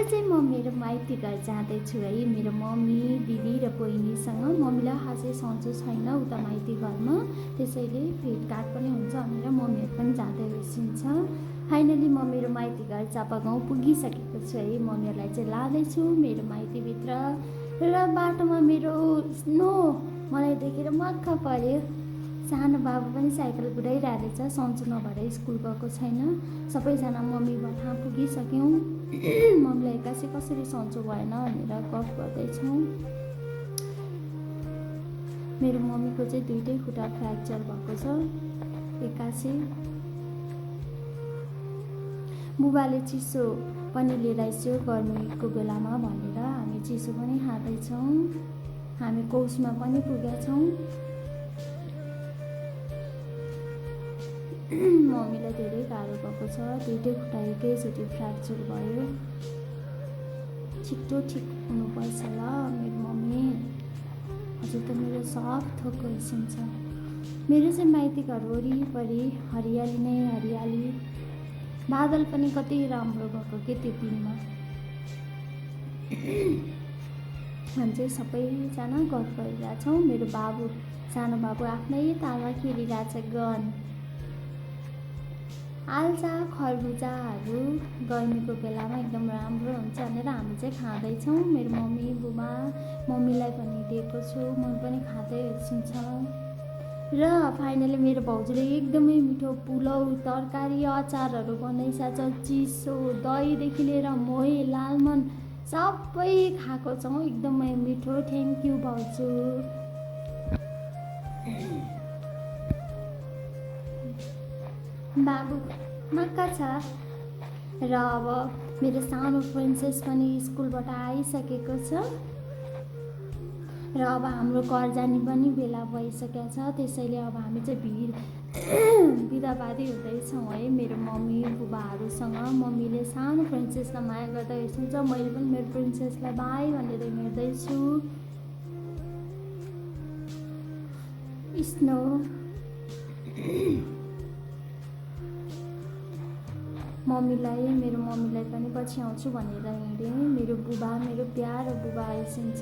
चाहिँ म मेरो माइती घर जाँदैछु है, मेरो मम्मी दिदी र बहिनीसँग। मम्मीलाई खासै सन्चो छैन उता माइती घरमा, त्यसैले भेटघाट पनि हुन्छ भनेर मम्मीहरू पनि जाँदै रहेछ। फाइनली म मेरो माइती घर चापागाउँ पुगिसकेको छु है। मम्मीहरूलाई चाहिँ लाँदैछु मेरो माइतीभित्र र बाटोमा मेरो स्नो मलाई देखेर मक्ख पर्यो। सानो बाबु पनि साइकल कुदाइरहेको रहेछ, सन्चो नभएर स्कुल गएको छैन। सबैजना मम्मी बहाँ पुगिसक्यौँ। मम्मीलाई एक्कासी कसरी सन्चो भएन भनेर गफ गर्दैछौँ। मेरो मम्मीको चाहिँ दुइटै खुट्टा फ्र्याक्चर भएको छ एक्कासी। बुबाले चिसो पनि लिएर आइसक्यो गर्मीको बेलामा भनेर हामी चिसो पनि खाँदैछौँ। हामी कोचमा पनि पुगेका छौँ। मम्मीलाई धेरै गाह्रो भएको छ, दुइटै खुट्टा एकैचोटि फ्र्याक्चर भयो। छिट्टो ठिक हुनुपर्छ ल मेरो मम्मी। हजुर त मेरो सब थोक गइसिन्छ। मेरो चाहिँ माइती घर वरिपरि हरियाली नै हरियाली। बादल पनि कति राम्रो भएको के त्यो दिनमा। हामी चाहिँ सबैजना गफ गरिरहेछौँ। मेरो बाबु, सानो बाबु आफ्नै तालमा खेलिरहेछ गन। आल्चा खरबुजाहरू गर्मीको बेलामा एकदम राम्रो हुन्छ भनेर हामी चाहिँ खाँदैछौँ। मेरो मम्मी बुबा, मम्मीलाई पनि दिएको छु, म पनि खाँदै एकछिन र फाइनली मेरो भाउजूले एकदमै मिठो पुलाउ, तरकारी, अचारहरू बनाइसकेछ। चिसो दहीदेखि लिएर मोही, लालमन सबै खाएको छौँ। एकदमै मिठो। थ्याङ्क यू भाउजू। बाबु मक्का छ। र अब मेरो सानो प्रिन्सेस पनि स्कुलबाट आइसकेको छ र अब हाम्रो घर जाने पनि बेला भइसकेको छ। त्यसैले अब हामी चाहिँ बिदाबादी हुँदैछौँ है मेरो मम्मी बुबाहरूसँग। मम्मीले सानो प्रिन्सेसलाई माया गर्दै हिँड्छ, मैले पनि मेरो प्रिन्सेसलाई बाई भनेर हिँड्दैछु। स्नो मेरो मम्मीलाई पनि पछि आउँछु भनेर हिँडेँ। मेरो बुबा, मेरो प्यारो बुबा आइसिन्छ।